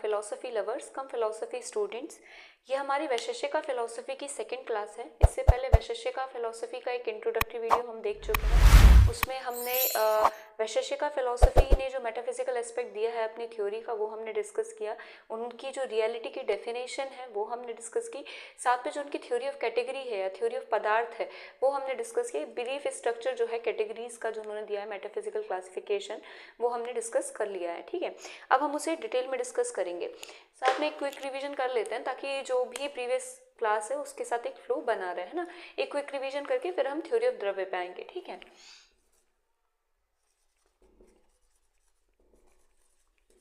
Philosophy lovers कम philosophy students, ये हमारी Vaisheshika philosophy की सेकंड क्लास है। इससे पहले वैशेषिका फिलोसफी का एक इंट्रोडक्टरी वीडियो हम देख चुके हैं। उसमें हमने वैशेषिका फिलोसफी ने जो मेटाफिजिकल एस्पेक्ट दिया है अपनी थ्योरी का वो हमने डिस्कस किया। उनकी जो रियलिटी की डेफिनेशन है वो हमने डिस्कस की। साथ में जो उनकी थ्योरी ऑफ कैटेगरी है या थ्योरी ऑफ पदार्थ है वो हमने डिस्कस किया। बिलीफ स्ट्रक्चर जो है कैटेगरीज का जो उन्होंने दिया है मेटाफिजिकल क्लासिफिकेशन वो हमने डिस्कस कर लिया है। ठीक है, अब हम उसे डिटेल में डिस्कस करेंगे। साथ में एक क्विक रिवीजन कर लेते हैं ताकि जो भी प्रीवियस क्लास है उसके साथ एक फ्लो बना रहे, है ना। एक क्विक रिवीजन करके फिर हम थ्योरी ऑफ द्रव्य पे आएंगे। ठीक है,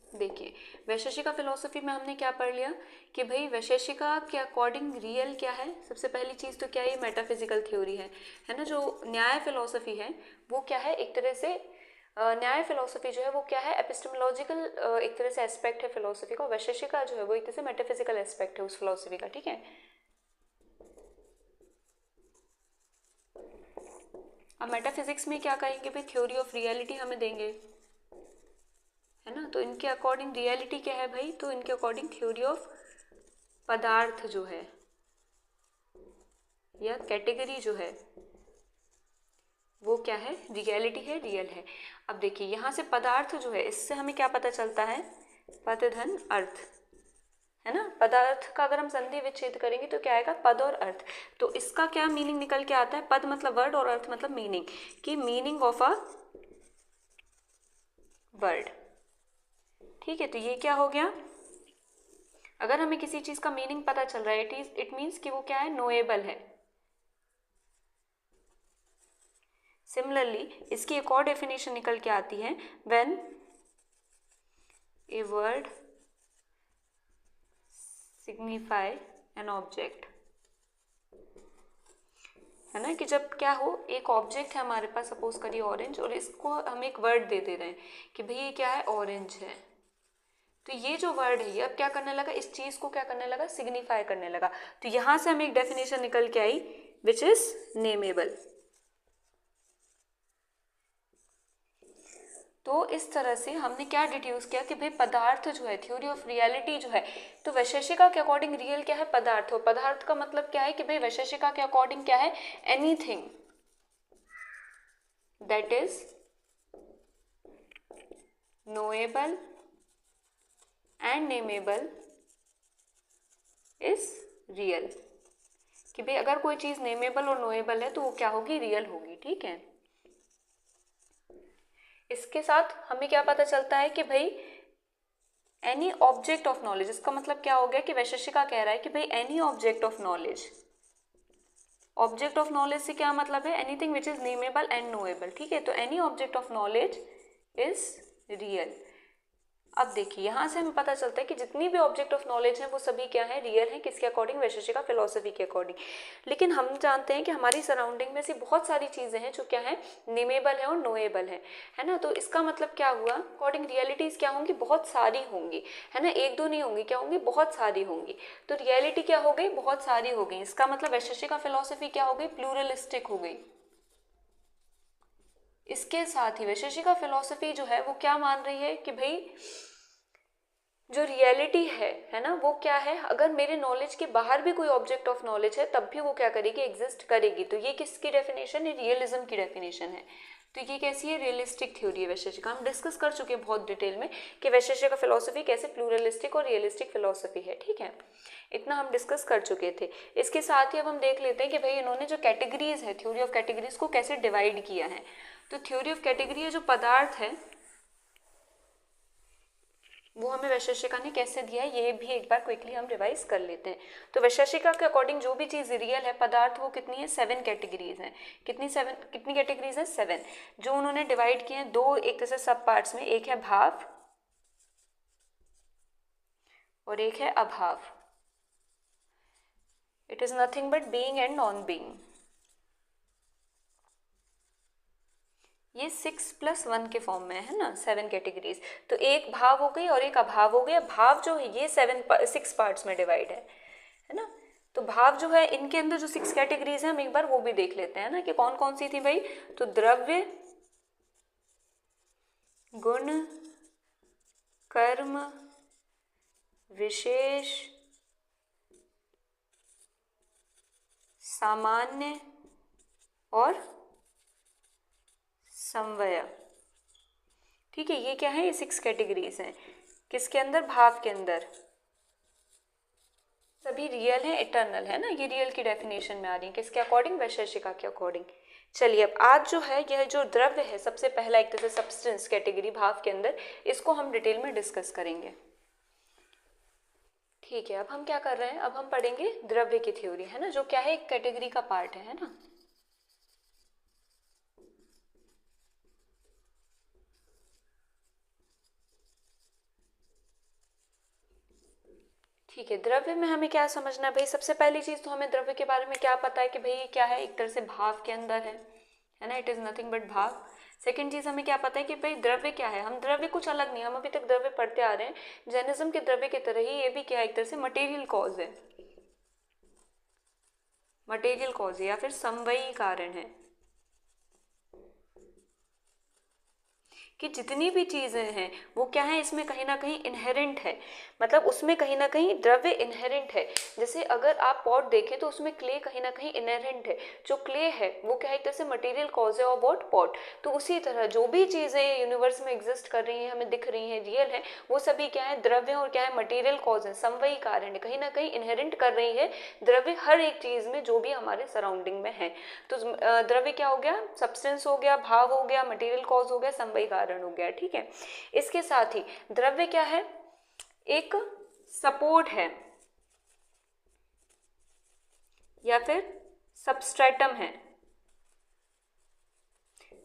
देखिए वैशेषिका फिलोसफी में हमने क्या पढ़ लिया कि भाई वैशेषिका के अकॉर्डिंग रियल क्या है। सबसे पहली चीज तो क्या है, मेटाफिजिकल थ्योरी है ना। जो न्याय फिलोसफी है वो क्या है, एक तरह से न्याय फिलोसफी जो है वो क्या है, एपिस्टेमोलॉजिकल एक तरह से एस्पेक्ट है फिलोसफी का। वैशेषिका जो है वो एक तरह से मेटाफिजिकल एस्पेक्ट है उस फिलोसफी का। ठीक है, अब मेटाफिजिक्स में क्या कहेंगे भाई, थ्योरी ऑफ रियलिटी हमें देंगे, है ना। तो इनके अकॉर्डिंग रियलिटी क्या है भाई, तो इनके अकॉर्डिंग थ्योरी ऑफ पदार्थ जो है या कैटेगरी जो है वो क्या है, रियलिटी है, रियल है। अब देखिए यहाँ से पदार्थ जो है इससे हमें क्या पता चलता है, पद धन अर्थ, है ना। पदार्थ का अगर हम संधि विच्छेद करेंगे तो क्या आएगा, पद और अर्थ। तो इसका क्या मीनिंग निकल के आता है, पद मतलब वर्ड और अर्थ मतलब मीनिंग, कि मीनिंग ऑफ अ वर्ड। ठीक है, तो ये क्या हो गया, अगर हमें किसी चीज का मीनिंग पता चल रहा है इट मीन्स कि वो क्या है, नोएबल है। सिमिलरली इसकी एक और डेफिनेशन निकल के आती है, when a word signify an object, है ना। कि जब क्या हो, एक ऑब्जेक्ट है हमारे पास, सपोज करिए ऑरेंज, और इसको हम एक वर्ड दे रहे हैं कि भाई ये क्या है, ऑरेंज है। तो ये जो वर्ड है ये अब क्या करने लगा, इस चीज को क्या करने लगा, सिग्निफाई करने लगा। तो यहां से हमें एक डेफिनेशन निकल के आई विच इज नेमेबल। तो इस तरह से हमने क्या डिड्यूस किया कि भाई पदार्थ जो है, थ्योरी ऑफ रियलिटी जो है, तो वैशेषिका के अकॉर्डिंग रियल क्या है, पदार्थ। और पदार्थ का मतलब क्या है कि भाई वैशेषिका के अकॉर्डिंग क्या है, anything that is knowable and nameable is real. कि भाई अगर कोई चीज नेमेबल और नोएबल है तो वो क्या होगी, रियल होगी। ठीक है, इसके साथ हमें क्या पता चलता है कि भाई एनी ऑब्जेक्ट ऑफ नॉलेज, इसका मतलब क्या हो गया कि वैशेषिका कह रहा है कि भाई any object of knowledge, object of knowledge से क्या मतलब है, anything which is nameable and knowable. ठीक है, तो any object of knowledge is real. अब देखिए यहाँ से हमें पता चलता है कि जितनी भी ऑब्जेक्ट ऑफ नॉलेज है वो सभी क्या है, रियल है। किसके अकॉर्डिंग, वैशेषिका फिलोसफी के अकॉर्डिंग। लेकिन हम जानते हैं कि हमारी सराउंडिंग में से बहुत सारी चीजें हैं जो क्या है, नेमेबल है और नोएबल है ना। तो इसका मतलब क्या हुआ, अकॉर्डिंग रियलिटीज क्या होंगी, बहुत सारी होंगी, है ना। एक दो नहीं होंगी, क्या होंगी, बहुत सारी होंगी। तो रियलिटी क्या हो गई, बहुत सारी हो गई। इसका मतलब वैशेषिका फिलोसफी क्या हो गई, प्लूरलिस्टिक हो गई। इसके साथ ही वैशेषिका फिलोसफी जो है वो क्या मान रही है कि भाई जो रियलिटी है ना, वो क्या है, अगर मेरे नॉलेज के बाहर भी कोई ऑब्जेक्ट ऑफ नॉलेज है तब भी वो क्या करेगी, एग्जिस्ट करेगी। तो ये किसकी डेफिनेशन है, रियलिज्म की डेफिनेशन है। तो ये कैसी है, रियलिस्टिक थ्योरी है वैशेषिका। हम डिस्कस कर चुके हैं बहुत डिटेल में कि वैशेषिका फिलोसफी कैसे प्लूरलिस्टिक और रियलिस्टिक फिलोसफी है। ठीक है, इतना हम डिस्कस कर चुके थे। इसके साथ ही अब हम देख लेते हैं कि भाई इन्होंने जो कैटेगरीज है, थ्योरी ऑफ कैटेगरीज को कैसे डिवाइड किया है। तो थ्योरी ऑफ कैटेगरी है जो पदार्थ है वो हमें वैशेषिका ने कैसे दिया है, ये भी एक बार क्विकली हम रिवाइज कर लेते हैं। तो वैशेषिका के अकॉर्डिंग जो भी चीज रियल है, पदार्थ, वो कितनी है, 7 कैटेगरीज हैं। कितनी कैटेगरीज हैं, 7, जो उन्होंने डिवाइड किए हैं दो एक तरह से सब पार्ट्स में। एक है भाव और एक है अभाव। It is nothing but being and non being. ये 6+1 के फॉर्म में है ना, 7 कैटेगरीज। तो एक भाव हो गई और एक अभाव हो गया। भाव जो है ये 6 पार्ट्स में डिवाइड है ना। तो भाव जो है इनके अंदर जो 6 कैटेगरीज हैं हम एक बार वो भी देख लेते हैं ना कि कौन कौन सी थी भाई। तो द्रव्य, गुण, कर्म, विशेष, सामान्य और समव्यय। ठीक है, ये क्या है, ये 6 कैटेगरीज हैं। किसके अंदर, भाव के अंदर। सभी रियल है, इटर्नल है ना, ये रियल की डेफिनेशन में आ रही है। किसके अकॉर्डिंग, वैशेषिका के अकॉर्डिंग। चलिए अब आज जो है, यह जो द्रव्य है, सबसे पहला एक तरह से सब्सटेंस कैटेगरी भाव के अंदर, इसको हम डिटेल में डिस्कस करेंगे। ठीक है, अब हम क्या कर रहे हैं, अब हम पढ़ेंगे द्रव्य की थ्योरी, है ना, जो क्या है, एक कैटेगरी का पार्ट है ना। ठीक है, द्रव्य में हमें क्या समझना है भाई, सबसे पहली चीज तो हमें द्रव्य के बारे में क्या पता है कि भाई ये क्या है, एक तरह से भाव के अंदर है ना, इट इज नथिंग बट भाव। सेकंड चीज हमें क्या पता है कि भाई द्रव्य क्या है, हम द्रव्य कुछ अलग नहीं, हम अभी तक द्रव्य पढ़ते आ रहे हैं, जैनिज्म के द्रव्य की तरह ही ये भी क्या है, एक तरह से मटेरियल कॉज है, मटेरियल कॉज है या फिर समवायी कारण है, कि जितनी भी चीजें हैं वो क्या है, इसमें कहीं ना कहीं इनहेरेंट है, मतलब उसमें कहीं ना कहीं द्रव्य इनहेरेंट है। जैसे अगर आप पॉट देखें तो उसमें क्ले कहीं ना कहीं इनहेरेंट है, जो क्ले है वो क्या है, एक तरह से मटेरियल कॉज है ऑफ व्हाट, पॉट। तो उसी तरह जो भी चीजें यूनिवर्स में एग्जिस्ट कर रही हैं, हमें दिख रही हैं, रियल है, वो सभी क्या है, द्रव्य और क्या है, मटेरियल कॉज है, समवायी कारण है, कहीं ना कहीं इनहेरेंट कर रही है द्रव्य हर एक चीज में जो भी हमारे सराउंडिंग में है। तो द्रव्य क्या हो गया, सब्सटेंस हो गया, भाव हो गया, मटेरियल कॉज हो गया, समवायी कारण हो गया। ठीक है, इसके साथ ही द्रव्य क्या है, एक सपोर्ट है या फिर सबस्ट्रेटम है।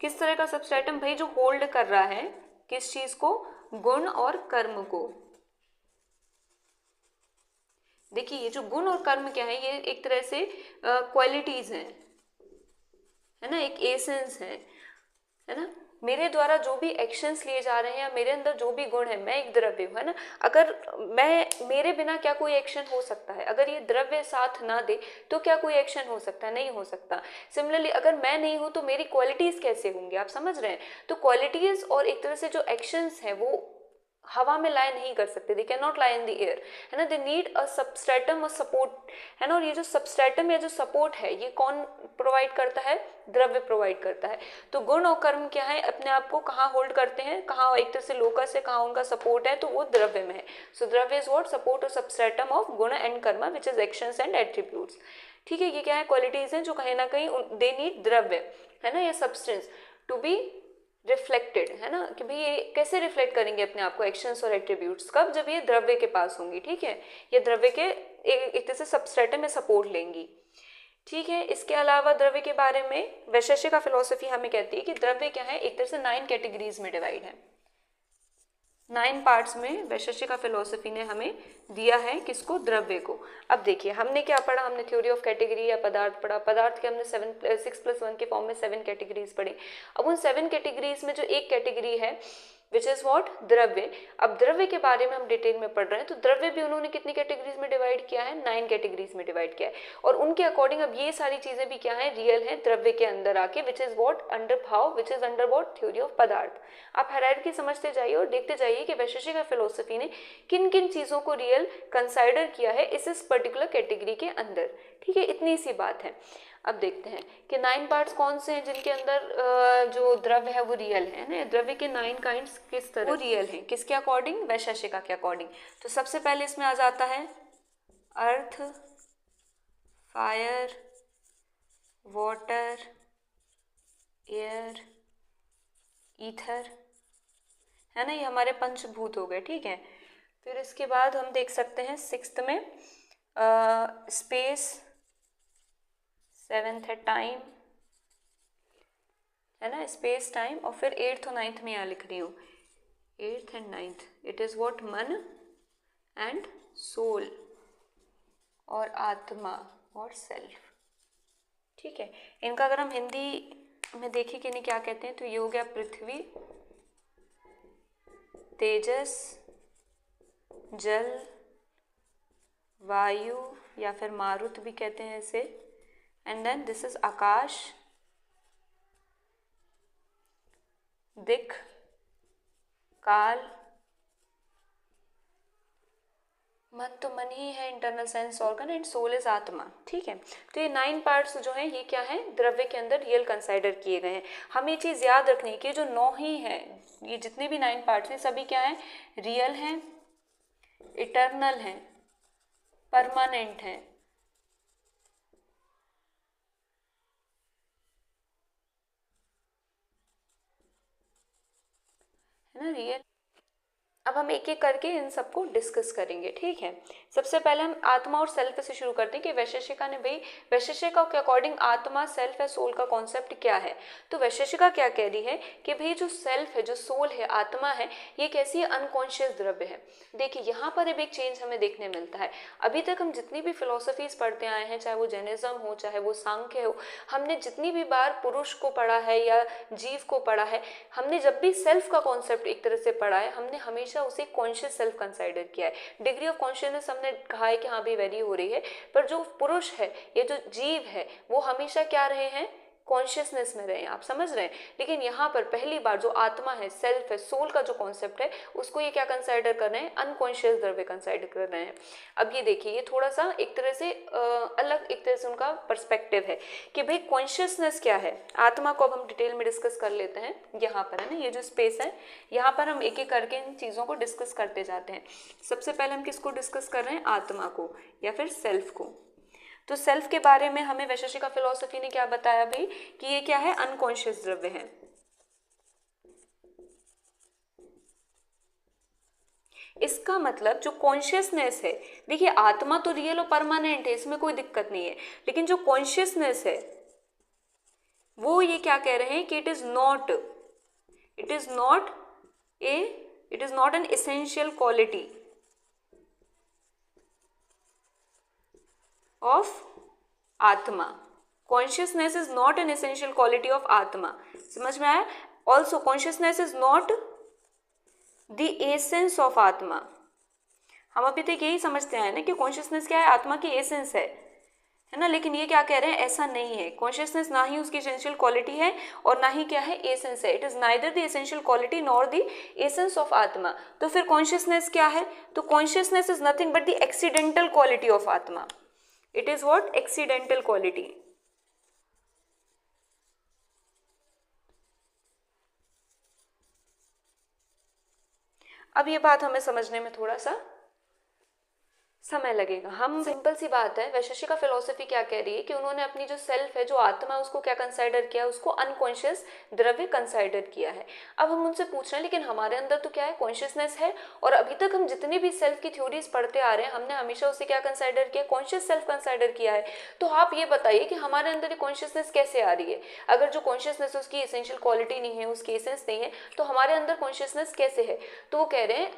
किस तरह का सबस्ट्रेटम भाई, जो होल्ड कर रहा है किस चीज को, गुण और कर्म को। देखिए ये जो गुण और कर्म क्या है, ये एक तरह से क्वालिटीज हैं, है ना, एक एसेंस है ना, मेरे द्वारा जो भी एक्शंस लिए जा रहे हैं या मेरे अंदर जो भी गुण है, मैं एक द्रव्य हूँ, है ना। अगर मेरे बिना क्या कोई एक्शन हो सकता है, अगर ये द्रव्य साथ ना दे तो क्या कोई एक्शन हो सकता है, नहीं हो सकता। सिमिलरली अगर मैं नहीं हूं तो मेरी क्वालिटीज कैसे होंगी, आप समझ रहे हैं। तो क्वालिटीज और एक तरह से जो एक्शंस है वो हवा में लाई नहीं कर सकते, they can not lie in the air, है ना, दे नीड अ सबस्ट्रेटम और सपोर्ट, है ना। और ये जो सबस्ट्रेटम या जो सपोर्ट है, ये कौन प्रोवाइड करता है, द्रव्य प्रोवाइड करता है। तो गुण और कर्म क्या है, अपने आप को कहाँ होल्ड करते हैं, कहाँ एक तरह से लोकस है, कहाँ उनका सपोर्ट है, तो वो द्रव्य में है। सो द्रव्य इज व्हाट, सपोर्ट और सबस्ट्रेटम ऑफ गुण एंड कर्म which is actions and attributes. ठीक है, ये क्या है, क्वालिटीज हैं जो कहीं ना कहीं दे नीड द्रव्य, है ना, ये सब्सटेंस टू बी रिफ्लेक्टेड, है ना, कि भाई ये कैसे रिफ्लेक्ट करेंगे अपने आप को, एक्शंस और एट्रीब्यूट्स, कब, जब ये द्रव्य के पास होंगी। ठीक है, ये द्रव्य के एक तरह से सबस्ट्रेटम में सपोर्ट लेंगी। ठीक है, इसके अलावा द्रव्य के बारे में वैशेषिक फिलॉसफी हमें कहती है कि द्रव्य क्या है, एक तरह से 9 कैटेगरीज में डिवाइड है, 9 पार्ट्स में वैशेषिक फिलॉसफी ने हमें दिया है, किसको, द्रव्य को। अब देखिए हमने क्या पढ़ा, हमने थ्योरी ऑफ कैटेगरी या पदार्थ पढ़ा, पदार्थ के हमने 6+1 के फॉर्म में 7 कैटेगरीज पढ़ी। अब उन 7 कैटेगरीज में जो एक कैटेगरी है विच इज वॉट, द्रव्य। अब द्रव्य के बारे में हम डिटेल में पढ़ रहे हैं, तो द्रव्य भी उन्होंने कितनी कैटेगरीज में डिवाइड किया है, 9 कैटेगरीज में डिवाइड किया है। और उनके अकॉर्डिंग अब ये सारी चीजें भी क्या है, रियल है द्रव्य के अंदर आके, विच इज वॉट, अंडर भाव, which is under what, theory of पदार्थ। आप हायरार्की समझते जाइए और देखते जाइए कि वैशेषिक फिलॉसफी ने किन किन चीजों को रियल कंसाइडर किया है इस पर्टिकुलर कैटेगरी के अंदर। ठीक है, इतनी सी बात है। अब देखते हैं कि 9 पार्ट्स कौन से हैं जिनके अंदर जो द्रव्य है वो रियल है ना। द्रव्य के 9 काइंड्स किस तरह वो रियल हैं, किसके अकॉर्डिंग, वैशेषिका के अकॉर्डिंग। तो सबसे पहले इसमें आ जाता है अर्थ, फायर, वाटर, एयर, ईथर, है ना, ये हमारे पंचभूत हो गए। ठीक है, फिर इसके बाद हम देख सकते हैं 6th में स्पेस, 7th है टाइम, है ना, स्पेस टाइम। और फिर 8th और 9th में यहाँ लिख रही हूँ, 8th and 9th, it is what, मन एंड सोल, और आत्मा और सेल्फ। ठीक है, इनका अगर हम हिंदी में देखें कि नहीं क्या कहते हैं, तो ये हो गया पृथ्वी, तेजस, जल, वायु या फिर मारुत भी कहते हैं इसे, and then this is akash, दिक्, काल, मन तो मन ही है, internal sense organ, and soul is atma. ठीक है, तो ये 9 पार्ट्स जो हैं ये क्या है, द्रव्य के अंदर रियल कंसाइडर किए गए हैं। हमें ये चीज़ याद रखनी है कि जो 9 ही है, ये जितने भी 9 पार्ट्स हैं सभी क्या है, रियल हैं, इटर्नल हैं, परमानेंट हैं, है ना, रियल। अब हम एक एक करके इन सबको डिस्कस करेंगे। ठीक है, सबसे पहले हम आत्मा और सेल्फ से शुरू करते हैं कि वैशेषिका ने भाई, वैशेषिका के अकॉर्डिंग आत्मा, सेल्फ या सोल का कॉन्सेप्ट क्या है। तो वैशेषिका क्या कह रही है कि भाई जो सेल्फ है, जो सोल है, आत्मा है, ये कैसी अनकॉन्शियस द्रव्य है। देखिए यहाँ पर अब एक चेंज हमें देखने मिलता है। अभी तक हम जितनी भी फिलोसफीज पढ़ते आए हैं, चाहे वो जैनिज्म हो, चाहे वो सांख्य हो, हमने जितनी भी बार पुरुष को पढ़ा है या जीव को पढ़ा है, हमने जब भी सेल्फ का कॉन्सेप्ट एक तरह से पढ़ा है, हमने हमेशा उसे कॉन्शियस सेल्फ कंसाइडर किया है। डिग्री ऑफ कॉन्शियसनेस हमने कहा है कि हाँ भी वेरी हो रही है, पर जो पुरुष है, ये जो जीव है, वो हमेशा क्या रहे हैं, कॉन्शियसनेस में रहे हैं। आप समझ रहे हैं। लेकिन यहाँ पर पहली बार जो आत्मा है, सेल्फ है, सोल का जो कॉन्सेप्ट है, उसको ये क्या कंसाइडर कर रहे हैं, अनकॉन्शियस द्रव्य कंसाइडर कर रहे हैं। अब ये देखिए, ये थोड़ा सा एक तरह से अलग एक तरह से उनका पर्सपेक्टिव है कि भाई कॉन्शियसनेस क्या है। आत्मा को अब हम डिटेल में डिस्कस कर लेते हैं। यहाँ पर है ना, ये जो स्पेस है, यहाँ पर हम एक एक करके इन चीज़ों को डिस्कस करते जाते हैं। सबसे पहले हम किसको डिस्कस कर रहे हैं, आत्मा को या फिर सेल्फ को। तो सेल्फ के बारे में हमें वैशेषिका फिलॉसफी ने क्या बताया भाई, कि ये क्या है, अनकॉन्शियस द्रव्य है। इसका मतलब जो कॉन्शियसनेस है, देखिए आत्मा तो रियल और परमानेंट है, इसमें कोई दिक्कत नहीं है, लेकिन जो कॉन्शियसनेस है वो ये क्या कह रहे हैं कि it is not an essential quality of atma. Consciousness is not an essential quality of atma. समझ में आया। Also consciousness is not the essence of atma. हम अभी तक यही समझते हैं ना कि कॉन्शियसनेस क्या है, आत्मा की एसेंस है ना। लेकिन ये क्या कह रहे हैं, ऐसा नहीं है। कॉन्शियसनेस ना ही उसकी एसेंशियल क्वालिटी है और ना ही क्या है, एसेंस है। It is neither the essential quality nor the essence of atma. तो फिर कॉन्शियसनेस क्या है, तो consciousness is nothing but the accidental quality of atma. It is what, accidental quality. अब ये बात हमें समझने में थोड़ा सा समय लगेगा। हम सिंपल सी बात है, वैशेषिका फिलॉसफी क्या कह रही है कि उन्होंने अपनी जो सेल्फ है, जो आत्मा है, उसको क्या कंसाइडर किया, उसको अनकॉन्शियस द्रव्य कंसाइडर किया है। अब हम उनसे पूछ रहे हैं लेकिन हमारे अंदर तो क्या है, कॉन्शियसनेस है, और अभी तक हम जितनी भी सेल्फ की थ्योरीज पढ़ते आ रहे हैं, हमने हमेशा उसे क्या कंसाइडर किया, कॉन्शियस सेल्फ कंसाइडर किया है। तो आप ये बताइए कि हमारे अंदर ये कॉन्शियसनेस कैसे आ रही है। अगर जो कॉन्शियसनेस उसकी एसेंशियल क्वालिटी नहीं है, उसकी एसेंस नहीं है, तो हमारे अंदर कॉन्शियसनेस कैसे है। तो वो कह रहे हैं,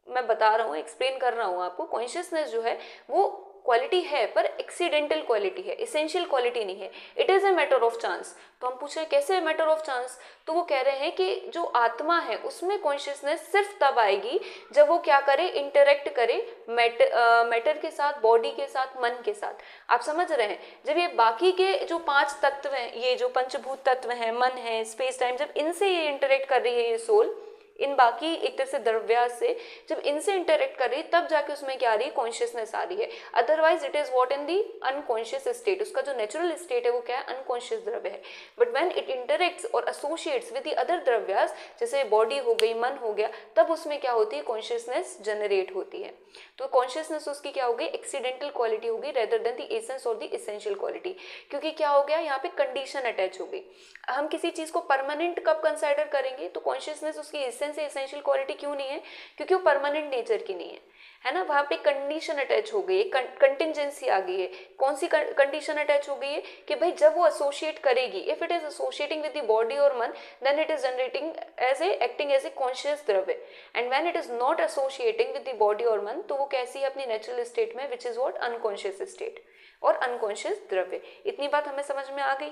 मैं बता रहा हूँ, एक्सप्लेन कर रहा हूँ आपको, कॉन्शियसनेस जो है वो क्वालिटी है पर एक्सीडेंटल क्वालिटी है, एसेंशियल क्वालिटी नहीं है। It is a matter of chance. तो हम पूछ रहे हैं कैसे मैटर ऑफ चांस, तो वो कह रहे हैं कि जो आत्मा है उसमें कॉन्शियसनेस सिर्फ तब आएगी जब वो क्या करे, इंटरेक्ट करे मैटर के साथ, बॉडी के साथ, मन के साथ। आप समझ रहे हैं। जब ये बाकी के जो 5 तत्व हैं, ये जो पंचभूत तत्व हैं, मन है, स्पेस टाइम, जब इनसे ये इंटरेक्ट कर रही है, ये सोल इन बाकी एक तरह से द्रव्या से जब इनसे इंटरेक्ट कर रही है, तब जाके उसमें क्या आ रही है, कॉन्शियसनेस आ रही है। Otherwise it is what, in the unconscious state. उसका जो नेचुरल स्टेट है वो क्या है, अनकॉन्शियस द्रव्य है। बट व्हेन इट इंटरेक्ट्स और एसोसिएट्स विद दी अदर द्रव्यास, जैसे बॉडी हो गई, मन हो गया, तब उसमें क्या होती है, कॉन्शियसनेस जनरेट होती है। तो कॉन्शियसनेस उसकी क्या होगी, एक्सीडेंटल क्वालिटी होगी रेदर देन दी एसेंस और दी एसेंशियल क्वालिटी। क्योंकि क्या हो गया, यहाँ पे कंडीशन अटैच हो गई। हम किसी चीज को परमानेंट कब कंसाइडर करेंगे, तो कॉन्शियसनेस उसकी एसेंस से एसेंशियल क्वालिटी क्यों नहीं है, क्योंकि वो परमानेंट नेचर की नहीं है ना। वहां पे कंडीशन अटैच हो गई है, कंटिजेंसी आ गई है। कौन सी कंडीशन अटैच हो गई है कि भाई जब वो एसोसिएट करेगी, if it is associating with the body और man, then it is generating as a acting as a conscious dravya. And when it is not associating with the body और मन, तो वो कैसी है, अपनी नेचुरल स्टेट में, विच इज व्हाट, अनकॉन्शियस स्टेट और unconscious द्रव्य। इतनी बात हमें समझ में आ गई।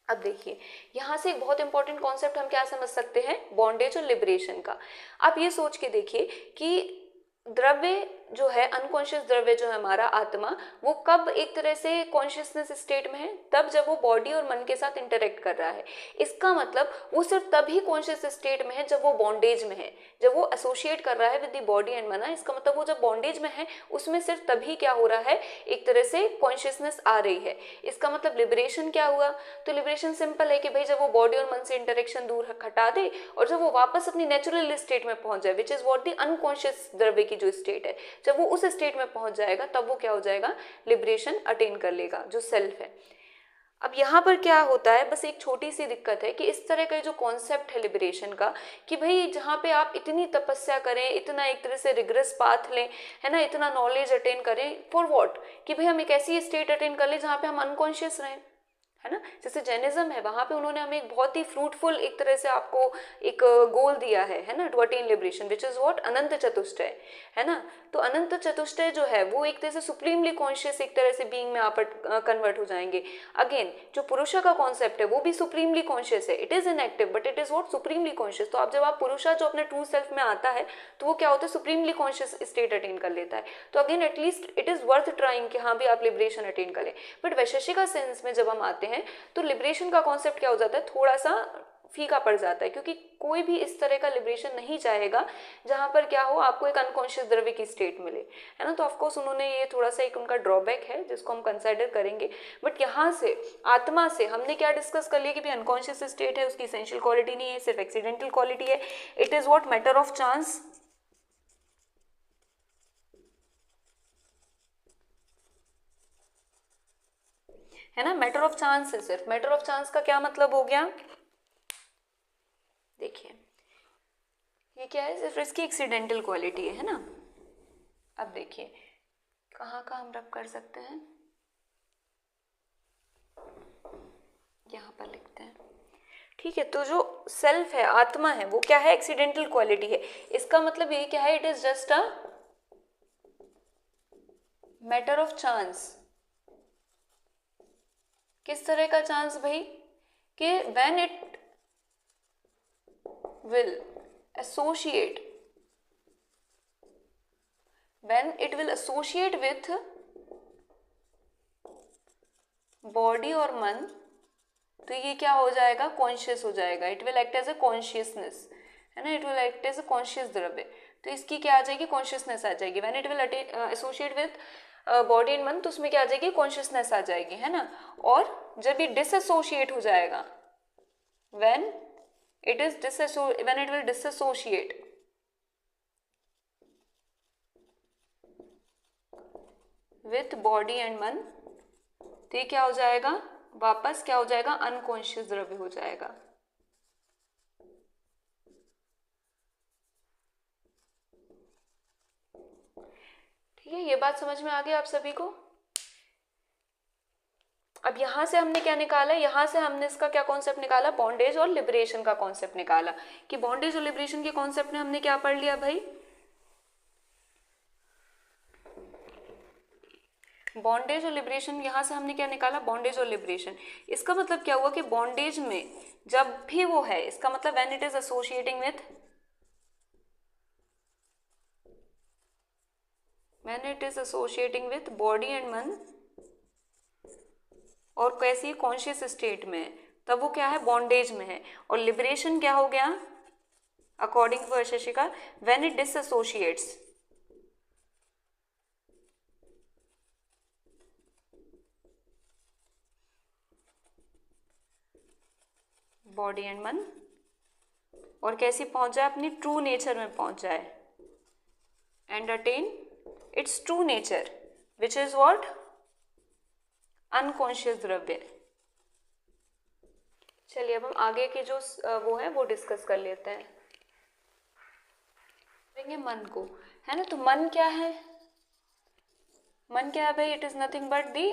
अब देखिए, यहाँ से एक बहुत इंपॉर्टेंट कॉन्सेप्ट हम क्या समझ सकते हैं, बॉन्डेज और लिबरेशन का। आप ये सोच के देखिए कि द्रव्य जो है अनकॉन्शियस द्रव्य जो है हमारा आत्मा, वो कब एक तरह से कॉन्शियसनेस स्टेट में है, तब जब वो बॉडी और मन के साथ इंटरेक्ट कर रहा है। इसका मतलब वो सिर्फ तभी कॉन्शियस स्टेट में है जब वो बॉन्डेज में है, जब वो एसोसिएट कर रहा है विद द बॉडी एंड मन। इसका मतलब वो जब बॉन्डेज में है उसमें सिर्फ तभी क्या हो रहा है, एक तरह से कॉन्शियसनेस आ रही है। इसका मतलब लिबरेशन क्या हुआ, तो लिबरेशन सिंपल है कि भाई जब वो बॉडी और मन से इंटरेक्शन दूर हटा दे और जब वो वापस अपनी नेचुरल स्टेट में पहुंच जाए, विच इज व्हाट द अनकॉन्शियस द्रव्य की जो स्टेट है, जब वो उस स्टेट में पहुंच जाएगा तब वो क्या हो जाएगा, लिबरेशन अटेन कर लेगा, जो सेल्फ है। अब यहाँ पर क्या होता है, बस एक छोटी सी दिक्कत है कि इस तरह का जो कॉन्सेप्ट है लिबरेशन का, कि भाई जहाँ पे आप इतनी तपस्या करें, इतना एक तरह से रिग्रेस पाथ लें, है ना, इतना नॉलेज अटेन करें, फॉर व्हाट, कि भाई हम एक ऐसी स्टेट अटेन कर लें जहाँ पे हम अनकॉन्शियस रहें, है ना। जैसे जैनिज्म है, वहां पे उन्होंने हमें एक बहुत ही फ्रूटफुल एक तरह से आपको एक गोल दिया है ना, to attain liberation, which is what, Anant Chatushtay, है ना। तो अनंत चतुष्टय जो है वो एक तरह से सुप्रीमली कॉन्शियस एक तरह से बीइंग में आप कन्वर्ट हो जाएंगे। अगेन जो पुरुषा का कॉन्सेप्ट है वो भी सुप्रीमली कॉन्शियस है, it is inactive but it is what, supremely conscious. तो आप जब आप पुरुषा जो अपने ट्रू सेल्फ में आता है तो वो क्या होता है, सुप्रीमली कॉन्शियस स्टेट अटेन कर लेता है। तो again at least it is worth trying कि हाँ भी आप लिबरेशन अटेन करें। बट वैशेषिका सेंस में जब हम आते हैं तो लिबरेशन का कॉन्सेप्ट क्या हो जाता है, थोड़ा सा फीका पड़ जाता है, क्योंकि कोई भी इस तरह का लिबरेशन नहीं चाहेगा जहां पर क्या हो, आपको एक अनकॉन्शियस द्रव्य की स्टेट मिले, है ना। तो ऑफकोर्स उन्होंने ये थोड़ा सा एक उनका ड्रॉबैक है जिसको हम कंसिडर करेंगे। बट यहाँ से आत्मा से हमने क्या डिस्कस कर लिया कि भी अनकॉन्शियस स्टेट है, उसकी एसेंशियल क्वालिटी नहीं है, सिर्फ एक्सीडेंटल क्वालिटी है, it is what, matter of chance, है ना, मैटर ऑफ चांस है सिर्फ। मैटर ऑफ चांस का क्या मतलब हो गया, देखिए ये क्या है, सिर्फ इसकी एक्सीडेंटल क्वालिटी है ना। अब देखिए कहाँ कहाँ हम रब कर सकते हैं, यहाँ पर लिखते हैं, ठीक है। तो जो सेल्फ है, आत्मा है, वो क्या है, एक्सीडेंटल क्वालिटी है। इसका मतलब ये क्या है, it is just a matter of chance. किस तरह का चांस भाई, कि when it will associate with body और मन, तो ये क्या हो जाएगा, कॉन्शियस हो जाएगा, it will act as a consciousness, है ना, it will act as a conscious द्रव्य। तो इसकी क्या आ जाएगी, कॉन्शियसनेस आ जाएगी। When it will associate with body and man, तो उसमें क्या आ जाएगी, कॉन्शियसनेस आ जाएगी, है ना। और जब ये डिसएसोशिएट हो जाएगा, when it will disassociate with body and मन, तो ये क्या हो जाएगा, वापस क्या हो जाएगा, अनकॉन्शियस द्रव्य हो जाएगा। ठीक है, ये बात समझ में आ गई आप सभी को। अब यहां से हमने क्या निकाला, यहां से हमने इसका क्या कॉन्सेप्ट निकाला, बॉन्डेज और लिबरेशन का कॉन्सेप्ट निकाला, कि बॉन्डेज और लिबरेशन के कॉन्सेप्ट में हमने क्या पढ़ लिया भाई, बॉन्डेज और लिबरेशन। यहां से हमने क्या निकाला, बॉन्डेज और लिबरेशन। इसका मतलब क्या हुआ कि बॉन्डेज में जब भी वो है, इसका मतलब when it is associating with body and man, और कैसी कॉन्शियस स्टेट में है, तब वो क्या है, बॉन्डेज में है। और लिबरेशन क्या हो गया, according to Vaisheshika, when it disassociates body and man, और कैसी पहुंच जाए, अपनी ट्रू नेचर में पहुंच जाए, and attain it's true nature which is what, unconscious द्रव्य। चलिए अब हम आगे के जो वो है वो डिस्कस कर लेते हैं। मन को, है ना, तो मन क्या है, मन क्या है भाई, it is nothing but the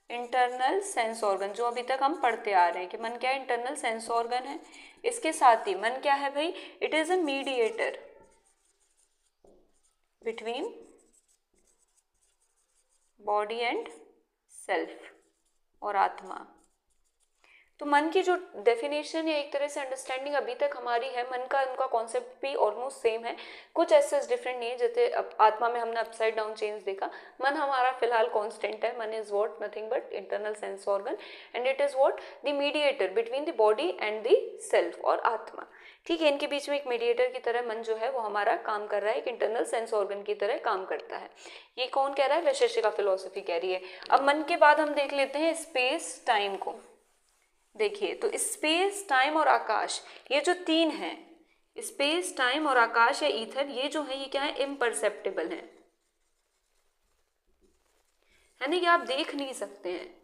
internal sense organ, जो अभी तक हम पढ़ते आ रहे हैं कि मन क्या है, इंटरनल सेंस ऑर्गन है। इसके साथ ही मन क्या है भाई, it is a mediator between body and self और आत्मा। तो मन की जो डेफिनेशन या एक तरह से अंडरस्टैंडिंग अभी तक हमारी है, मन का उनका कॉन्सेप्ट भी ऑलमोस्ट सेम है, कुछ ऐसे डिफरेंट नहीं है। जैसे आत्मा में हमने अपसाइड डाउन चेंज देखा, मन हमारा फिलहाल कांस्टेंट है। मन is what, nothing but internal sense organ, and it is what, the mediator between the body and the self और आत्मा। ठीक है, इनके बीच में एक मीडिएटर की तरह मन जो है वो हमारा काम कर रहा है, एक इंटरनल सेंस ऑर्गन की तरह काम करता है। ये कौन कह रहा है? वैशेषिका फिलॉसफी कह रही है। अब मन के बाद हम देख लेते हैं स्पेस टाइम को। देखिए, तो स्पेस टाइम और आकाश, ये जो तीन हैं, स्पेस टाइम और आकाश या ईथर, ये जो है ये क्या है? इम्परसेप्टिबल है ना, ये आप देख नहीं सकते हैं,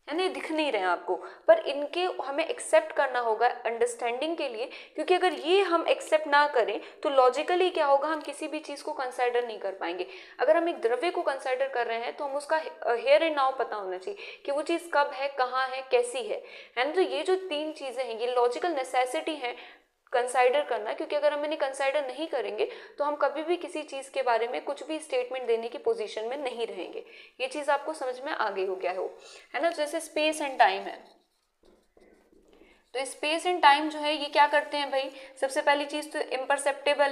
है ना, दिख नहीं रहे हैं आपको, पर इनके हमें एक्सेप्ट करना होगा अंडरस्टैंडिंग के लिए, क्योंकि अगर ये हम एक्सेप्ट ना करें तो लॉजिकली क्या होगा, हम किसी भी चीज़ को कंसाइडर नहीं कर पाएंगे। अगर हम एक द्रव्य को कंसाइडर कर रहे हैं तो हम उसका हेयर एंड नाउ पता होना चाहिए कि वो चीज़ कब है, कहाँ है, कैसी है ना। तो ये जो तीन चीज़ें हैं ये लॉजिकल नेसेसिटी है कंसाइडर करना, क्योंकि अगर हम इन्हें कंसाइडर नहीं करेंगे तो हम कभी भी किसी चीज़ के बारे में कुछ भी स्टेटमेंट देने की पोजीशन में नहीं रहेंगे। ये चीज़ आपको समझ में आ गई हो गया हो, है ना। जैसे स्पेस एंड टाइम है, तो स्पेस एंड टाइम जो है ये क्या करते हैं भाई? सबसे पहली चीज तो इम्परसेप्टेबल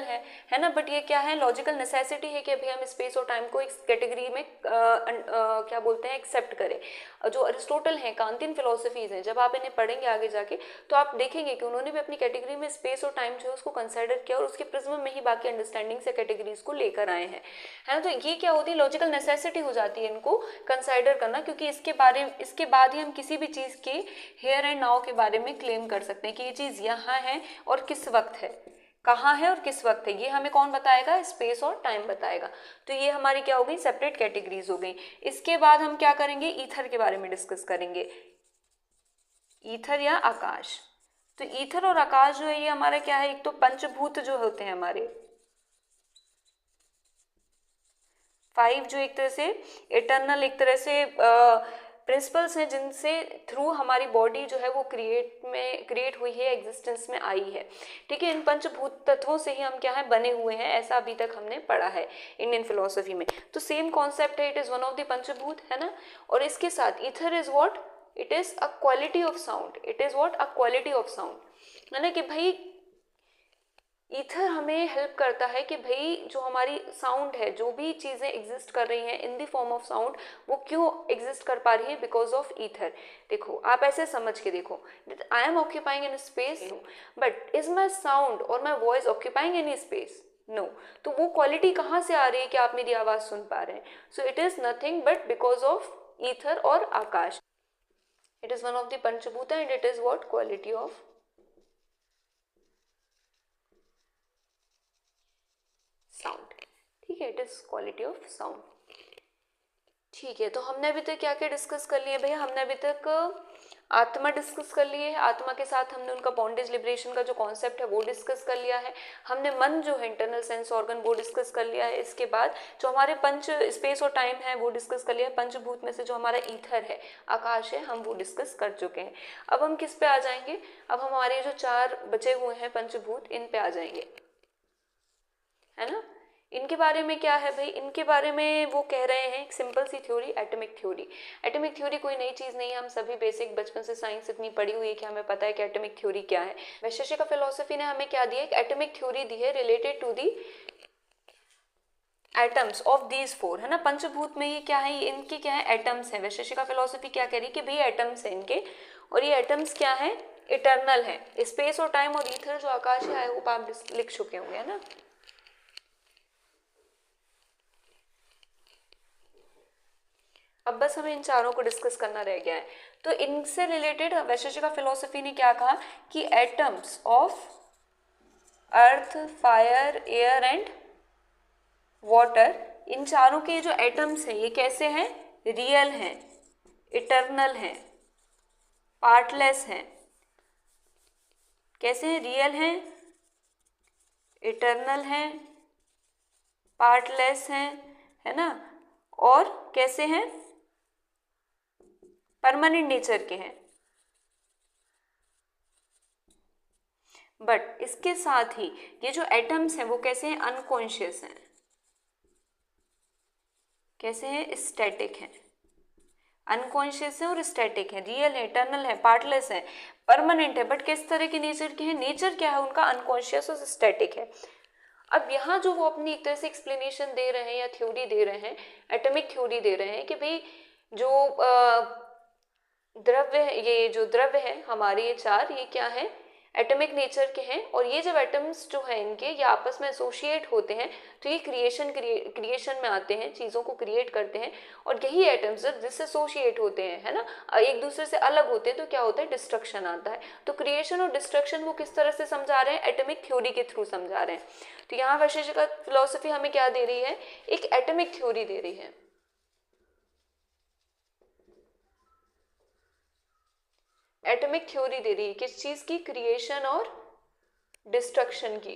है ना, बट ये क्या है? लॉजिकल नेसेसिटी है कि अभी हम स्पेस और टाइम को एक कैटेगरी में क्या बोलते हैं, एक्सेप्ट करें। जो अरिस्टोटल हैं, कांतियन फिलोसफीज हैं, जब आप इन्हें पढ़ेंगे आगे जाके तो आप देखेंगे कि उन्होंने भी अपनी कैटेगरी में स्पेस और टाइम जो है उसको कंसिडर किया और उसके प्रिज्म में ही बाकी अंडरस्टैंडिंग से कैटेगरीज को लेकर आए हैं, है ना। तो ये क्या होती है? लॉजिकल नेसेसिटी हो जाती है इनको कंसिडर करना, क्योंकि इसके बाद ही हम किसी भी चीज के हेयर एंड नाउ के बारे में क्लेम कर सकते हैं कि ये चीज यहाँ है और किस वक्त है, कहाँ है और किस वक्त है, ये हमें कौन बताएगा? स्पेस और टाइम बताएगा। तो ये हमारी क्या हो गई? सेपरेट कैटेगरीज हो गई। इसके बाद हम क्या करेंगे? ईथर के बारे में डिस्कस करेंगे, ईथर या आकाश। तो ईथर और आकाश जो है ये हमारा क्या है? एक तो पंचभूत जो होते हैं हमारे 5, जो एक तरह से इटर्नल, एक तरह से प्रिंसिपल्स हैं जिनसे थ्रू हमारी बॉडी जो है वो क्रिएट हुई है, एग्जिस्टेंस में आई है। ठीक है, इन पंचभूत तत्वों से ही हम क्या है? बने हुए हैं, ऐसा अभी तक हमने पढ़ा है इंडियन फिलोसफी में। तो सेम कॉन्सेप्ट है, it is one of the panchabhut, है ना। और इसके साथ ether is what? It is a quality of sound. It is what? A quality of sound, है ना, कि भाई ईथर हमें हेल्प करता है कि भाई जो हमारी साउंड है, जो भी चीज़ें एग्जिस्ट कर रही हैं in the form of sound, वो क्यों एग्जिस्ट कर पा रही है? Because of ether. देखो, आप ऐसे समझ के देखो, I am occupying in space, but is my sound और my voice occupying any space? No. तो वो क्वालिटी कहाँ से आ रही है कि आप मेरी आवाज़ सुन पा रहे हैं? So it is nothing but because of ether और akash. It is one of the panchabhut and it is what? Quality of sound. ठीक है, it is quality of sound. ठीक है, तो हमने अभी तक क्या क्या डिस्कस कर लिए भैया? हमने अभी तक आत्मा डिस्कस कर लिए है, आत्मा के साथ हमने उनका बॉन्डेज लिबरेशन का जो कॉन्सेप्ट है वो डिस्कस कर लिया है। हमने मन जो है इंटरनल सेंस ऑर्गन वो डिस्कस कर लिया है। इसके बाद जो हमारे पंच स्पेस और टाइम है वो डिस्कस कर लिया है। पंचभूत में से जो हमारा ईथर है, आकाश है, हम वो डिस्कस कर चुके हैं। अब हम किस पे आ जाएंगे? अब हमारे जो 4 बचे हुए हैं पंचभूत, इन पे आ जाएंगे, है ना। इनके बारे में क्या है भाई? इनके बारे में वो कह रहे हैं एक सिंपल सी theory, atomic theory. Atomic theory कोई नई चीज़ नहीं है, हम सभी बेसिक बचपन से साइंस इतनी पढ़ी हुई है कि हमें पता है कि एटॉमिक थ्योरी क्या है। वैशेषिक फिलोसफी ने हमें क्या दिया? एक एटॉमिक थ्योरी दी है related to the atoms of these 4, है ना। पंचभूत में ये क्या है? इनके क्या है? एटम्स हैं। वैशेषिक फिलोसफी क्या कह रही है कि भाई एटम्स हैं इनके, और ये एटम्स क्या है? इटर्नल है। स्पेस और टाइम और ईथर जो आकाश है, आई होप आप लिख चुके होंगे, है ना। अब बस हमें इन चारों को डिस्कस करना रह गया है। तो इनसे रिलेटेड वैशेषिक फिलोसफी ने क्या कहा कि atoms of earth, fire, air and water, इन चारों के जो एटम्स हैं ये कैसे हैं? रियल हैं, इटर्नल हैं, पार्टलेस हैं। कैसे हैं? रियल हैं, इटर्नल हैं, पार्टलेस हैं, है ना, और कैसे हैं? परमानेंट नेचर के हैं। बट इसके साथ ही ये जो एटम्स हैं वो कैसे हैं? अनकॉन्शियस हैं। कैसे हैं? स्टैटिक हैं। अनकॉन्शियस है और स्टैटिक है, रियल है, इटर्नल है, पार्टलेस है, परमानेंट है, बट किस तरह के नेचर के हैं, नेचर क्या है उनका, अनकॉन्शियस और स्टैटिक है। अब यहाँ जो वो अपनी एक तरह से एक्सप्लेनेशन दे रहे हैं या थ्योरी दे रहे हैं, एटॉमिक थ्योरी दे रहे हैं कि भाई जो द्रव्य, ये जो द्रव्य है हमारे ये चार, ये क्या है, एटॉमिक नेचर के हैं, और ये जब एटम्स जो है इनके ये आपस में एसोसिएट होते हैं तो ये क्रिएशन में आते हैं, चीज़ों को क्रिएट करते हैं, और यही एटम्स जब डिसएसोसिएट होते हैं, है ना, एक दूसरे से अलग होते हैं, तो क्या होता है, डिस्ट्रक्शन आता है। तो क्रिएशन और डिस्ट्रक्शन वो किस तरह से समझा रहे हैं, एटॉमिक थ्योरी के थ्रू समझा रहे हैं। तो यहाँ वैशेषिक फिलॉसफी हमें क्या दे रही है, एक एटॉमिक थ्योरी दे रही है। एटॉमिक थ्योरी दे रही है किस चीज की, क्रिएशन और डिस्ट्रक्शन की।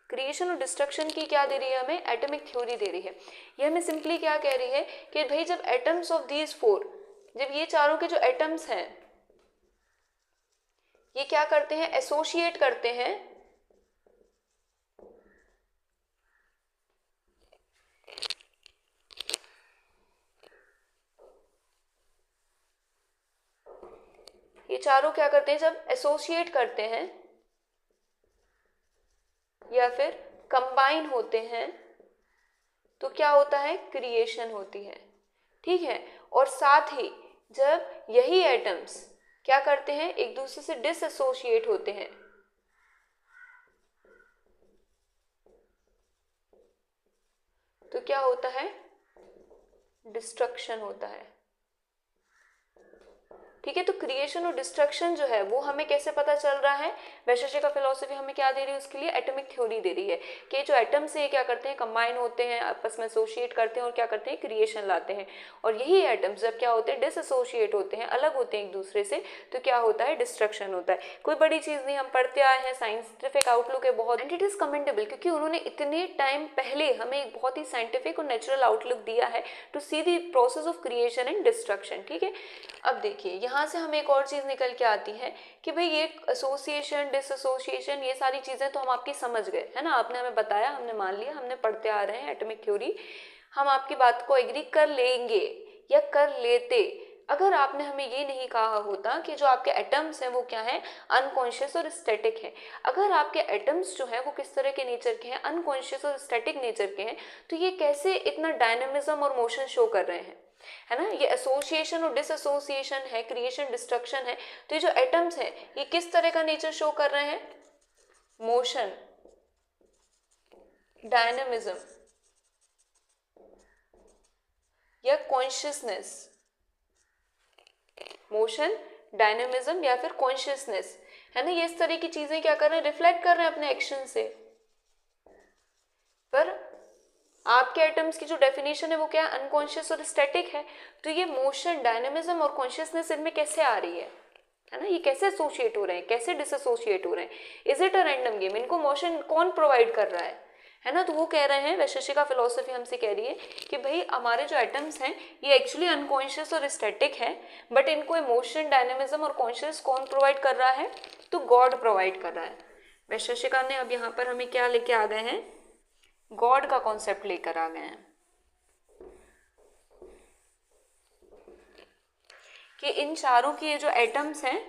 क्रिएशन और डिस्ट्रक्शन की क्या दे रही है हमें, एटॉमिक थ्योरी दे रही है। ये हमें सिंपली क्या कह रही है कि भाई जब एटम्स ऑफ दीज फोर, जब ये चारों के जो एटम्स हैं ये क्या करते हैं, एसोसिएट करते हैं, ये चारों क्या करते हैं, जब एसोसिएट करते हैं या फिर कंबाइन होते हैं तो क्या होता है, क्रिएशन होती है, ठीक है। और साथ ही जब यही एटम्स क्या करते हैं, एक दूसरे से डिसएसोसिएट होते हैं, तो क्या होता है, डिस्ट्रक्शन होता है, ठीक है। तो क्रिएशन और डिस्ट्रक्शन जो है वो हमें कैसे पता चल रहा है, वैशेषिक फिलॉसफी हमें क्या दे रही है, उसके लिए एटॉमिक थ्योरी दे रही है कि जो एटम्स है क्या करते हैं, कंबाइन होते हैं, आपस में एसोसिएट करते हैं और क्या करते हैं, क्रिएशन लाते हैं। और यही एटम्स जब क्या होते हैं, डिसएसोसिएट होते हैं, अलग होते हैं एक दूसरे से, तो क्या होता है, डिस्ट्रक्शन होता है। कोई बड़ी चीज़ नहीं, हम पढ़ते आए हैं, साइंटिफिक आउटलुक है बहुत, एंड इट इज़ कमेंडेबल, क्योंकि उन्होंने इतने टाइम पहले हमें एक बहुत ही साइंटिफिक और नेचुरल आउटलुक दिया है to see the process of creation and destruction, ठीक है। अब देखिए यहाँ से हमें एक और चीज़ निकल के आती है कि भाई ये एसोसिएशन, डिसएसोसिएशन, ये सारी चीज़ें तो हम आपकी समझ गए, है ना, आपने हमें बताया, हमने मान लिया, हमने पढ़ते आ रहे हैं एटॉमिक थ्योरी, हम आपकी बात को एग्री कर लेंगे या कर लेते अगर आपने हमें ये नहीं कहा होता कि जो आपके एटम्स हैं वो क्या है, अनकॉन्शियस और स्टैटिक है। अगर आपके एटम्स जो है वो किस तरह के नेचर के हैं, अनकॉन्शियस और स्टैटिक नेचर के हैं, तो ये कैसे इतना डायनेमिज्म और मोशन शो कर रहे हैं, है ना। ये एसोसिएशन और डिसएसोसिएशन है, क्रिएशन डिस्ट्रक्शन है, तो ये जो एटम्स हैं ये किस तरह का नेचर शो कर रहे हैं, मोशन, डायनेमिज्म या कॉन्शियसनेस, मोशन, डायनेमिज्म या फिर कॉन्शियसनेस, है ना। ये इस तरह की चीजें क्या कर रहे हैं, रिफ्लेक्ट कर रहे हैं अपने एक्शन से। पर आपके एटम्स की जो डेफिनेशन है वो क्या है, अनकॉन्शियस और स्टैटिक है, तो ये मोशन, डायनेमिज्म और कॉन्शियसनेस इनमें कैसे आ रही है ना, ये कैसे एसोसिएट हो रहे हैं, कैसे डिसएसोसिएट हो रहे हैं, is it a random game, इनको मोशन कौन प्रोवाइड कर रहा है ना। तो वो कह रहे हैं, वैशेषिका फिलॉसफी हमसे कह रही है कि भाई हमारे जो एटम्स हैं ये एक्चुअली अनकॉन्शियस और स्टैटिक है, बट इनको इमोशन, डायनेमिज्म और कॉन्शियस कौन प्रोवाइड कर रहा है, तो गॉड प्रोवाइड कर रहा है। वैशेषिका ने अब यहाँ पर हमें क्या लेके आ गए हैं, गॉड का कॉन्सेप्ट लेकर आ गए हैं कि इन चारों के जो एटम्स हैं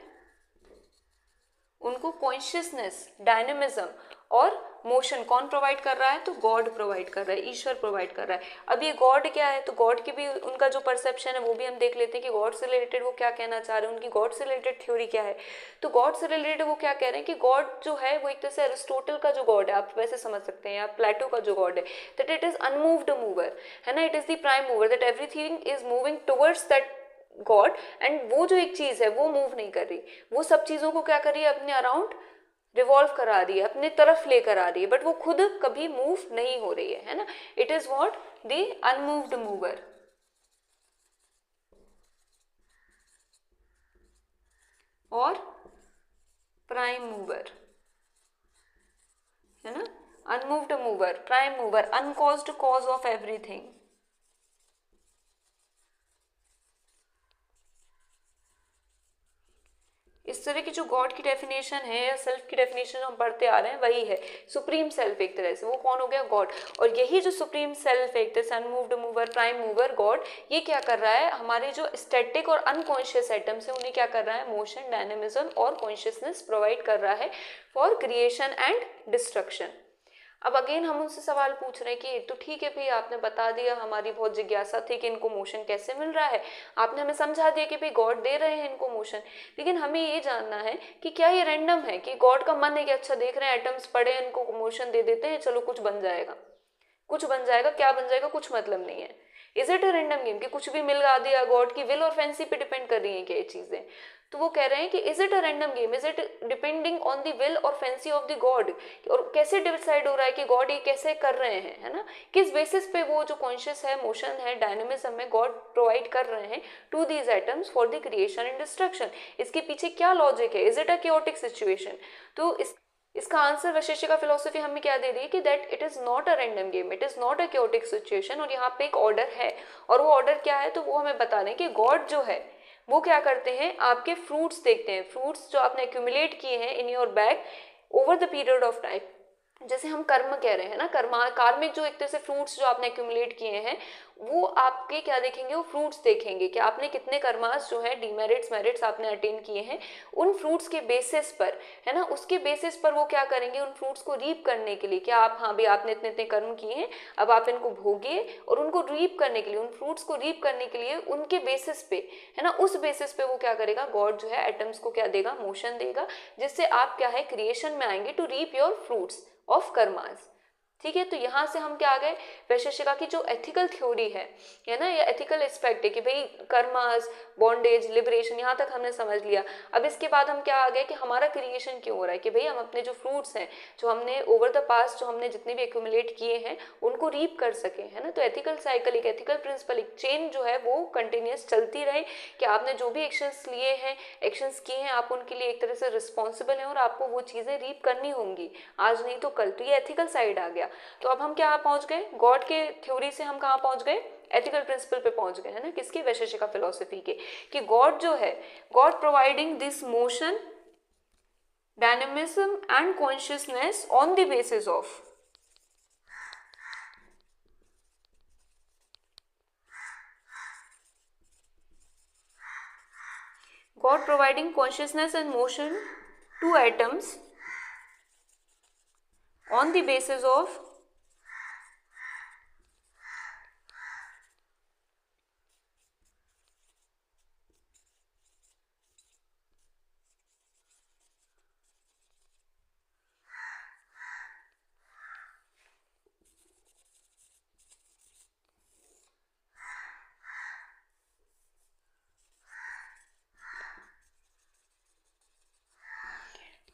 उनको कॉन्शियसनेस, डायनेमिज्म और मोशन कौन प्रोवाइड कर रहा है, तो गॉड प्रोवाइड कर रहा है, ईश्वर प्रोवाइड कर रहा है। अब ये गॉड क्या है, तो गॉड की भी उनका जो परसेप्शन है वो भी हम देख लेते हैं कि गॉड से रिलेटेड वो क्या कहना चाह रहे हैं, उनकी गॉड से रिलेटेड थ्योरी क्या है। तो गॉड से रिलेटेड वो क्या कह रहे हैं कि गॉड जो है वो एक तरह से अरिस्टोटल का जो गॉड है, आप वैसे समझ सकते हैं, या प्लेटो का जो गॉड है, that it is unmoved mover, है ना, it is the prime mover, that everything is moving towards that God, and वो जो एक चीज है वो मूव नहीं कर रही, वो सब चीजों को क्या कर रही है, अपने अराउंड रिवॉल्व करा रही है, अपने तरफ लेकर आ रही है, बट वो खुद कभी मूव नहीं हो रही है ना। It is what, the unmoved mover. और प्राइम मूवर, है ना, unmoved mover, prime mover, uncaused cause of everything. इस तरह की जो गॉड की डेफिनेशन है या सेल्फ की डेफिनेशन हम पढ़ते आ रहे हैं वही है सुप्रीम सेल्फ। एक तरह से वो कौन हो गया? गॉड। और यही जो सुप्रीम सेल्फ है, एक तरह सन moved mover, prime mover, God, ये क्या कर रहा है? हमारे जो स्टैटिक और अनकॉन्शियस एटम्स है उन्हें क्या कर रहा है? मोशन, डायनेमिज्म और कॉन्शियसनेस प्रोवाइड कर रहा है फॉर क्रिएशन एंड डिस्ट्रक्शन। अब अगेन हम उनसे सवाल पूछ रहे हैं कि तो ठीक है भाई, आपने बता दिया, हमारी बहुत जिज्ञासा थी कि इनको मोशन कैसे मिल रहा है, आपने हमें समझा दिया कि भाई गॉड दे रहे हैं इनको मोशन, लेकिन हमें ये जानना है कि क्या ये रैंडम है कि गॉड का मन है कि अच्छा देख रहे हैं एटम्स पड़े, इनको मोशन दे देते हैं, चलो कुछ बन जाएगा, कुछ बन जाएगा, क्या बन जाएगा कुछ मतलब नहीं है। Is it a random game कि कुछ भी मिल दिया? गॉड की विल और फैंसी पे डिपेंड कर रही है क्या ये चीजें? तो वो कह रहे हैं कि is it a random game, is it depending on the will और फैंसी ऑफ द गॉड, और कैसे डिसाइड हो रहा है कि गॉड ये कैसे कर रहे हैं, है ना, किस बेसिस पे वो जो कॉन्शियस है, मोशन है, डायनेमिज्म है, गॉड प्रोवाइड कर रहे हैं to these atoms for the creation and destruction, इसके पीछे क्या लॉजिक है? Is it a chaotic situation? तो इसका आंसर वैशेषिका फिलोसफी हमें क्या दे रही है कि that it is not a random game, it is not a chaotic situation, और यहाँ पे एक ऑर्डर है, और वो ऑर्डर क्या है? तो वो हमें बता रहे हैं कि गॉड जो है वो क्या करते हैं, आपके फ्रूट्स देखते हैं, फ्रूट्स जो आपने एक्यूमुलेट किए हैं in your bag over the period of time, जैसे हम कर्म कह रहे हैं ना, कार्मिक जो एक तरह से फ्रूट्स जो आपने एक्यूमुलेट किए हैं वो आपके क्या देखेंगे? वो फ्रूट्स देखेंगे कि आपने कितने कर्मास जो है, डीमेरिट्स मेरिट्स आपने अटेन किए हैं, उन फ्रूट्स के बेसिस पर, है ना, उसके बेसिस पर वो क्या करेंगे? उन फ्रूट्स को रीप करने के लिए, क्या आप, हाँ भाई आपने इतने इतने कर्म किए हैं, अब आप इनको भोगिए, और उनको रीप करने के लिए, उन फ्रूट्स को रीप करने के लिए उनके बेसिस पे, है ना, उस बेसिस पे वो क्या करेगा? गॉड जो है एटम्स को क्या देगा? मोशन देगा, जिससे आप क्या है? क्रिएशन में आएंगे to reap your fruits of karmas. ठीक है, तो यहां से हम क्या आ गए? वैशेषिका की जो एथिकल थ्योरी है ना, या एथिकल एस्पेक्ट है कि भाई कर्मास, बॉन्डेज, लिबरेशन, यहाँ तक हमने समझ लिया। अब इसके बाद हम क्या आ गए कि हमारा क्रिएशन क्यों हो रहा है? कि भाई हम अपने जो फ्रूट्स हैं, जो हमने ओवर द पास्ट, जो हमने जितने भी एक्यूमुलेट किए हैं, उनको रीप कर सके, है ना। तो एथिकल साइकिल, एक एथिकल प्रिंसिपल, एक चेन जो है वो कंटिन्यूस चलती रहे कि आपने जो भी एक्शंस लिए हैं, एक्शंस किए हैं, आप उनके लिए एक तरह से रिस्पॉन्सिबल हैं और आपको वो चीज़ें रीप करनी होंगी, आज नहीं तो कल। तो ये एथिकल साइड आ गया। तो अब हम क्या पहुंच गए? गॉड के थ्योरी से हम कहाँ पहुंच गए? एथिकल प्रिंसिपल पे पहुंच गए, है ना, किसके? वैशेषिका फिलोसफी के, कि गॉड जो है, God providing this motion, dynamism and consciousness on the basis of God providing consciousness and motion to atoms on the basis of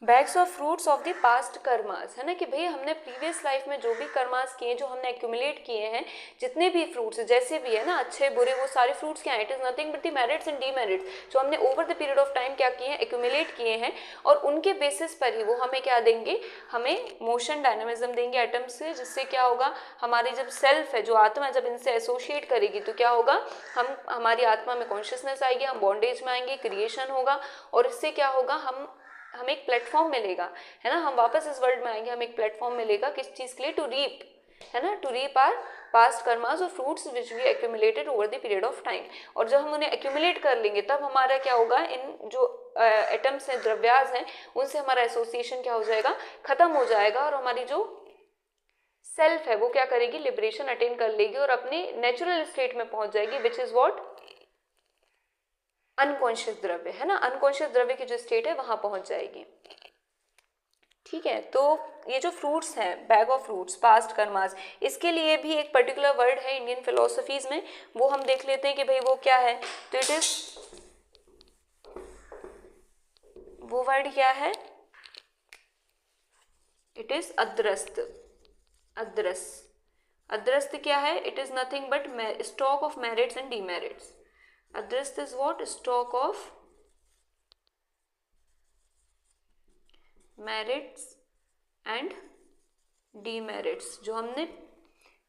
bags of fruits of the past karmas, है ना, कि भाई हमने previous life में जो भी karmas किए, जो हमने एक्यूमुलेट किए हैं, जितने भी फ्रूट्स जैसे भी है ना, अच्छे बुरे, वो सारे फ्रूट्स क्या है? It is nothing but the merits and demerits, जो हमने over the period of time क्या किए हैं? एक्यूमुलेट किए हैं, और उनके बेसिस पर ही वो हमें क्या देंगे? हमें मोशन, डायनामिज्म देंगे एटम्स से, जिससे क्या होगा? हमारी जब सेल्फ है, जो आत्मा, जब इनसे एसोसिएट करेगी तो क्या होगा? हमारी आत्मा में कॉन्शियसनेस आएगी, हम बॉन्डेज में आएंगे, क्रिएशन होगा, और इससे क्या होगा? हमें एक प्लेटफॉर्म मिलेगा, है ना, हम वापस इस वर्ल्ड में आएंगे, हमें एक प्लेटफॉर्म मिलेगा, किस चीज़ के लिए? टू रीप, है ना, to reap our past karmas और fruits which we accumulated over the period of time. और जब हम उन्हें एक्यूमुलेट कर लेंगे तब हमारा क्या होगा? इन जो एटम्स हैं, द्रव्यास हैं, उनसे हमारा एसोसिएशन क्या हो जाएगा? खत्म हो जाएगा, और हमारी जो सेल्फ है वो क्या करेगी? लिबरेशन अटेन कर लेगी और अपने नेचुरल स्टेट में पहुंच जाएगी, विच इज व्हाट? अनकॉन्शियस द्रव्य, है ना, अनकॉन्शियस द्रव्य की जो स्टेट है वहां पहुंच जाएगी। ठीक है, तो ये जो फ्रूट्स हैं, bag of fruits, past karmas, इसके लिए भी एक पर्टिकुलर वर्ड है इंडियन फिलोसफीज में, वो हम देख लेते हैं कि भाई वो क्या है। तो इट इज, वो वर्ड क्या है? It is अद्रस्त। अद्रस्त क्या है? It is nothing but stock of merits and demerits. Adrashta is what? Stock of merits and demerits, जो हमने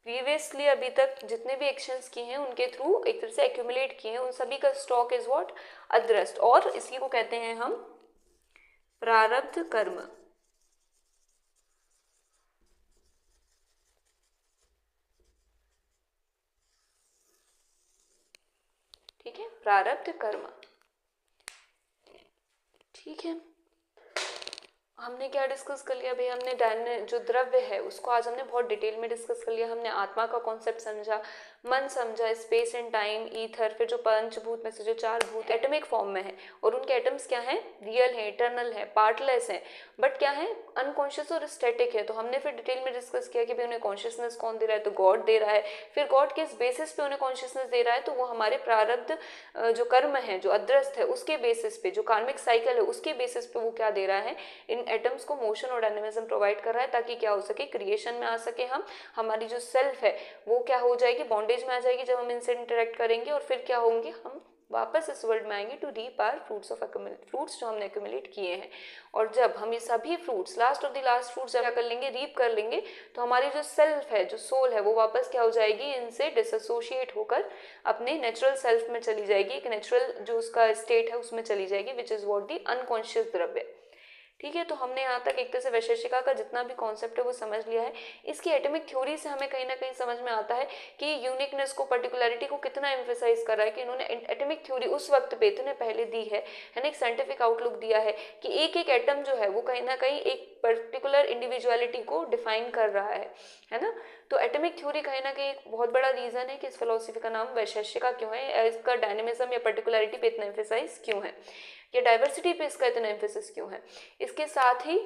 प्रीवियसली अभी तक जितने भी एक्शंस किए हैं उनके थ्रू एक तरह से एक्यूमुलेट किए हैं, उन सभी का स्टॉक इज व्हाट? अद्रस्त। और इसी को कहते हैं हम प्रारब्ध कर्म, ठीक है, प्रारब्ध कर्म। ठीक है, हमने क्या डिस्कस कर लिया भाई, हमने जो द्रव्य है उसको आज हमने बहुत डिटेल में डिस्कस कर लिया। हमने आत्मा का कॉन्सेप्ट समझा, मन समझा, स्पेस एंड टाइम, ईथर, फिर जो पंचभूत में से जो 4 भूत एटॉमिक फॉर्म में है और उनके एटम्स क्या हैं, रियल है, इटर्नल है, पार्टलेस है, बट क्या है, अनकॉन्शियस और स्टैटिक है। तो हमने फिर डिटेल में डिस्कस किया कि भाई उन्हें कॉन्शियसनेस कौन दे रहा है, तो गॉड दे रहा है। फिर गॉड किस बेसिस पे उन्हें कॉन्शियसनेस दे रहा है, तो वो हमारे प्रारब्ध जो कर्म है, जो अदृष्ट है, उसके बेसिस पे, जो कार्मिक साइकिल है उसके बेसिस पे वो क्या दे रहा है, इन एटम्स को मोशन और डायनेमिज्म प्रोवाइड कर रहा है, ताकि क्या हो सके, क्रिएशन में आ सके हम, हमारी जो सेल्फ है वो क्या हो जाएगी, बॉन्डेज में आ जाएगी जब हम इनसे इंटरेक्ट करेंगे, और फिर क्या होंगे, हम वापस इस वर्ल्ड में आएंगे टू रीप आवर फ्रूट्स जो हमने एक्यूमुलेट किए हैं। और जब हम ये सभी fruits, last of the last fruits जब कर लेंगे, रीप कर लेंगे, तो हमारी जो सेल्फ है, जो सोल है, वो वापस क्या हो जाएगी, इनसे डिसोसिएट होकर अपने नेचुरल सेल्फ में चली जाएगी, एक नेचुरल जो उसका स्टेट है उसमें चली जाएगी, विच इज व्हाट द अनकॉन्शियस द्रव्य। ठीक है, तो हमने यहाँ तक एक तरह से वैशेषिका का जितना भी कॉन्सेप्ट है वो समझ लिया है। इसकी एटॉमिक थ्योरी से हमें कहीं ना कहीं समझ में आता है कि यूनिकनेस को, पर्टिकुलरिटी को कितना एम्फेसाइज कर रहा है, कि इन्होंने एटॉमिक थ्योरी उस वक्त पे इतने पहले दी है ना, एक साइंटिफिक आउटलुक दिया है कि एक एक एटम जो है वो कहीं ना कहीं एक पर्टिकुलर इंडिविजुअलिटी को डिफाइन कर रहा है ना। तो एटॉमिक थ्योरी कहीं ना कहीं एक बहुत बड़ा रीजन है कि इस फिलोसफी का नाम वैशेषिका क्यों है, इसका डायनेमिज्म या पर्टिकुलरिटी पे इतना एम्फेसाइज क्यों है, या डाइवर्सिटी पे इसका इतना एम्फेसिस क्यों है। इसके साथ ही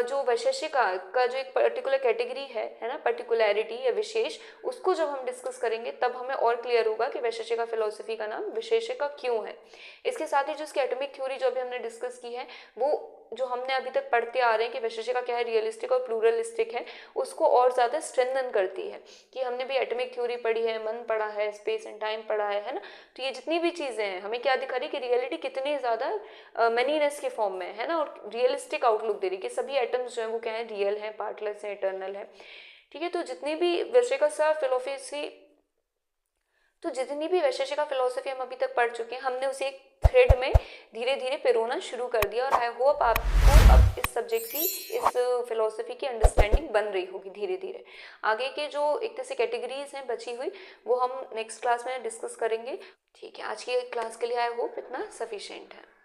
जो वैशेषिका का जो एक पर्टिकुलर कैटेगरी है ना, पर्टिकुलरिटी या विशेष, उसको जब हम डिस्कस करेंगे तब हमें और क्लियर होगा कि वैशेषिका फिलोसफी का नाम विशेषिका क्यों है। इसके साथ ही जो इसकी एटॉमिक थ्योरी जो अभी हमने डिस्कस की है, वो जो हमने अभी तक पढ़ते आ रहे हैं कि वैशेषिका क्या है, रियलिस्टिक और प्लूरलिस्टिक है, उसको और ज़्यादा स्ट्रेंथन करती है। कि हमने भी एटॉमिक थ्योरी पढ़ी है, मन पढ़ा है, स्पेस एंड टाइम पढ़ा है ना, तो ये जितनी भी चीज़ें हैं हमें क्या दिखा रही है कि रियलिटी कितनी ज़्यादा मैनीनेस के फॉर्म में है ना, और रियलिस्टिक आउटलुक दे रही है कि सभी एटम्स जो है वो क्या है, रियल है, पार्टलेस है, इटर्नल है। ठीक है, तो जितनी भी वैशेषिका फिलोसफी हम अभी तक पढ़ चुके हैं, हमने उसे एक थ्रेड में धीरे धीरे पिरोना शुरू कर दिया, और आई होप आपको अब इस सब्जेक्ट की, इस फिलोसफी की अंडरस्टैंडिंग बन रही होगी धीरे धीरे। आगे के जो एक तरह से कैटेगरीज हैं बची हुई, वो हम नेक्स्ट क्लास में डिस्कस करेंगे। ठीक है, आज की क्लास के लिए आई होप इतना सफिशिएंट है।